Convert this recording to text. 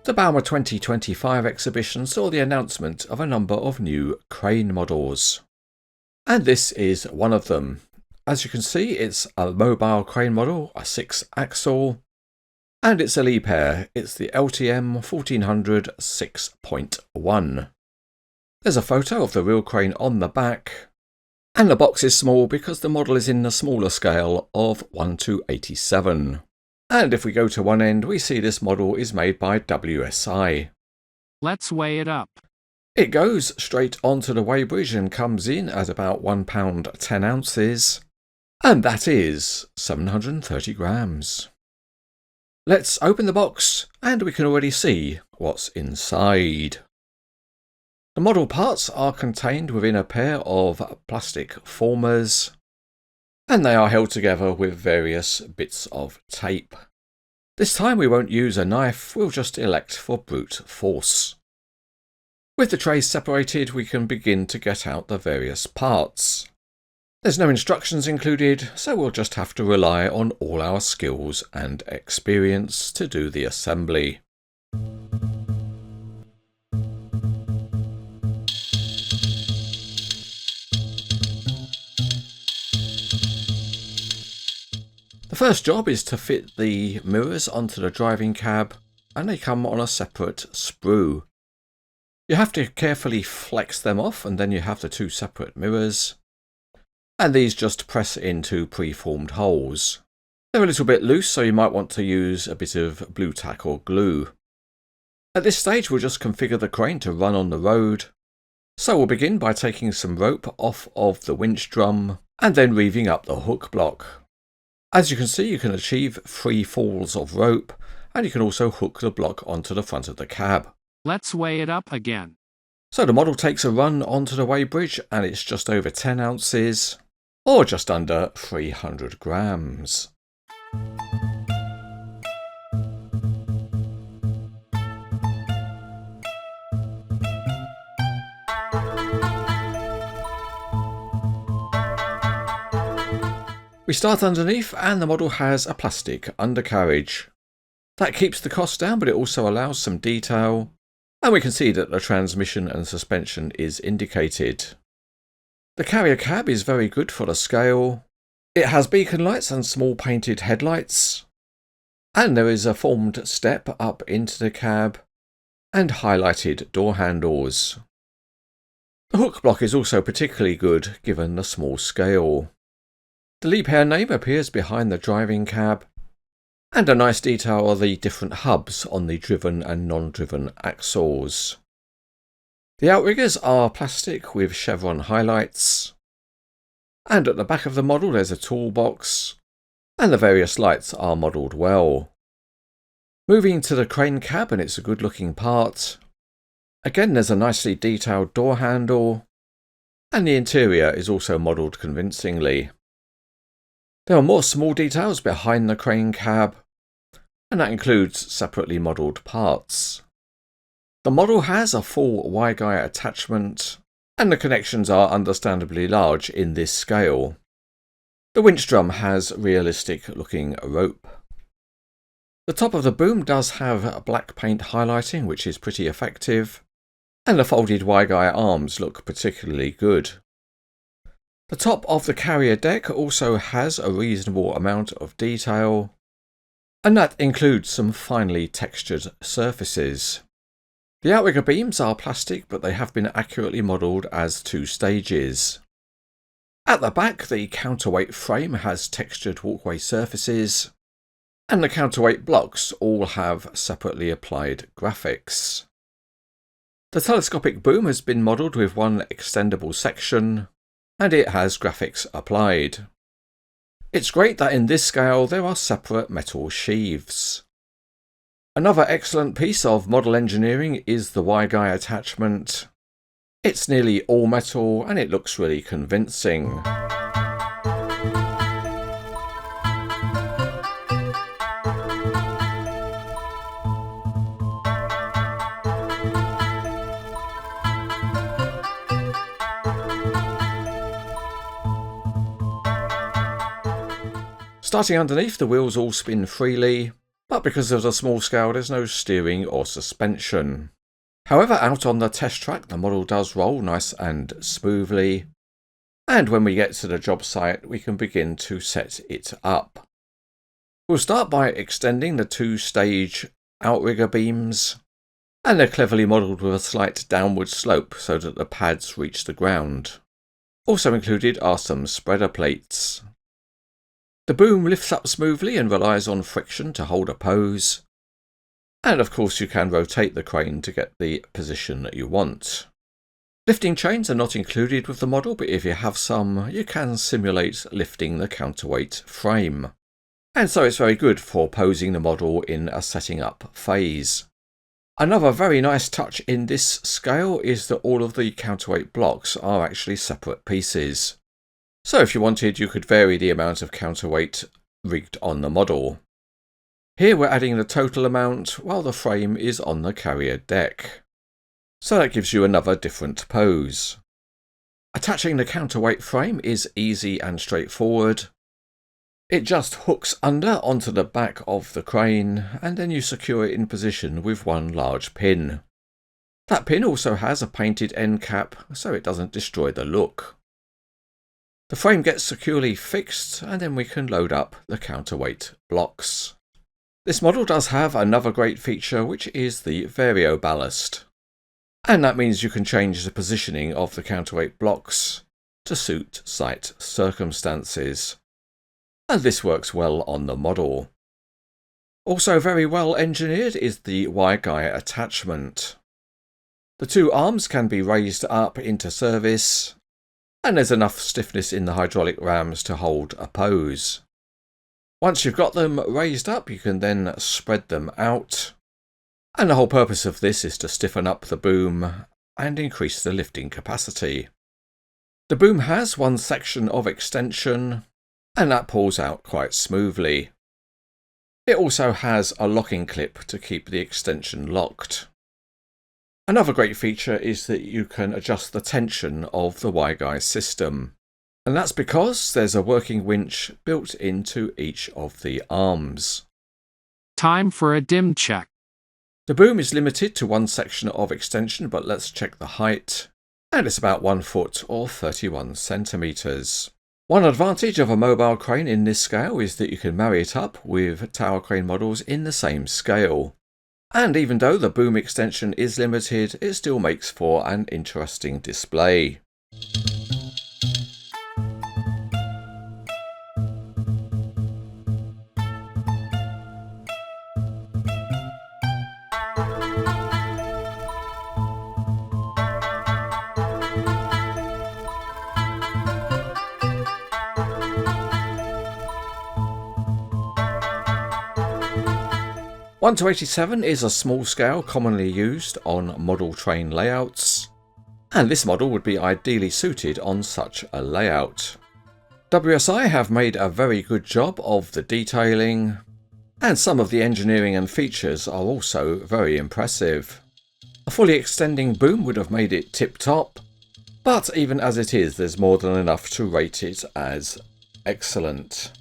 The Bauma 2025 exhibition saw the announcement of a number of new crane models. And this is one of them. As you can see, it's a mobile crane model, a 6-axle, and it's a Liebherr. It's the LTM 1400 6.1. There's a photo of the real crane on the back, and the box is small because the model is in the smaller scale of 1:87. And if we go to one end, we see this model is made by WSI. Let's weigh it up. It goes straight onto the weighbridge and comes in at about 1 pound 10 ounces, and that is 730 grams. Let's open the box and we can already see what's inside. The model parts are contained within a pair of plastic formers, and they are held together with various bits of tape. This time we won't use a knife, we'll just elect for brute force. With the trays separated, we can begin to get out the various parts. There's no instructions included, so we'll just have to rely on all our skills and experience to do the assembly. The first job is to fit the mirrors onto the driving cab, and they come on a separate sprue. You have to carefully flex them off, and then you have the two separate mirrors. And these just press into pre-formed holes. They're a little bit loose, so you might want to use a bit of blue tack or glue. At this stage, we'll just configure the crane to run on the road. So we'll begin by taking some rope off of the winch drum, and then reeving up the hook block. As you can see, you can achieve 3 falls of rope, and you can also hook the block onto the front of the cab. Let's weigh it up again. So the model takes a run onto the weighbridge, and it's just over 10 ounces, or just under 300 grams. We start underneath, and the model has a plastic undercarriage. That keeps the cost down, but it also allows some detail, and we can see that the transmission and suspension is indicated. The carrier cab is very good for the scale. It has beacon lights and small painted headlights, and there is a formed step up into the cab and highlighted door handles. The hook block is also particularly good given the small scale. The Liebherr name appears behind the driving cab, and a nice detail are the different hubs on the driven and non-driven axles. The outriggers are plastic with chevron highlights, and at the back of the model there's a toolbox, and the various lights are modelled well. Moving to the crane cab, and it's a good looking part. Again, there's a nicely detailed door handle, and the interior is also modelled convincingly. There are more small details behind the crane cab, and that includes separately modelled parts. The model has a full Y-guy attachment, and the connections are understandably large in this scale. The winch drum has realistic looking rope. The top of the boom does have black paint highlighting, which is pretty effective, and the folded Y-guy arms look particularly good. The top of the carrier deck also has a reasonable amount of detail, and that includes some finely textured surfaces. The outrigger beams are plastic, but they have been accurately modelled as 2 stages. At the back, the counterweight frame has textured walkway surfaces, and the counterweight blocks all have separately applied graphics. The telescopic boom has been modelled with one extendable section, and it has graphics applied. It's great that in this scale there are separate metal sheaths. Another excellent piece of model engineering is the Y-guy attachment. It's nearly all metal and it looks really convincing. Starting underneath, the wheels all spin freely, but because of the small scale there's no steering or suspension. However, out on the test track the model does roll nice and smoothly, and when we get to the job site we can begin to set it up. We'll start by extending the 2-stage outrigger beams, and they're cleverly modelled with a slight downward slope so that the pads reach the ground. Also included are some spreader plates. The boom lifts up smoothly and relies on friction to hold a pose. And of course you can rotate the crane to get the position that you want. Lifting chains are not included with the model, but if you have some, you can simulate lifting the counterweight frame. And so it's very good for posing the model in a setting up phase. Another very nice touch in this scale is that all of the counterweight blocks are actually separate pieces. So if you wanted, you could vary the amount of counterweight rigged on the model. Here we're adding the total amount while the frame is on the carrier deck. So that gives you another different pose. Attaching the counterweight frame is easy and straightforward. It just hooks under onto the back of the crane, and then you secure it in position with one large pin. That pin also has a painted end cap so it doesn't destroy the look. The frame gets securely fixed, and then we can load up the counterweight blocks. This model does have another great feature, which is the vario ballast. And that means you can change the positioning of the counterweight blocks to suit site circumstances. And this works well on the model. Also very well engineered is the Y-guy attachment. The 2 arms can be raised up into service, and there's enough stiffness in the hydraulic rams to hold a pose. Once you've got them raised up, you can then spread them out, and the whole purpose of this is to stiffen up the boom and increase the lifting capacity. The boom has one section of extension, and that pulls out quite smoothly. It also has a locking clip to keep the extension locked. Another great feature is that you can adjust the tension of the Y-guy system, and that's because there's a working winch built into each of the arms. Time for a dim check. The boom is limited to one section of extension, but let's check the height, and it's about 1 foot or 31 centimetres. One advantage of a mobile crane in this scale is that you can marry it up with tower crane models in the same scale. And even though the boom extension is limited, it still makes for an interesting display. One to 87 is a small scale commonly used on model train layouts, and this model would be ideally suited on such a layout. WSI have made a very good job of the detailing, and some of the engineering and features are also very impressive. A fully extending boom would have made it tip-top, but even as it is, there's more than enough to rate it as excellent.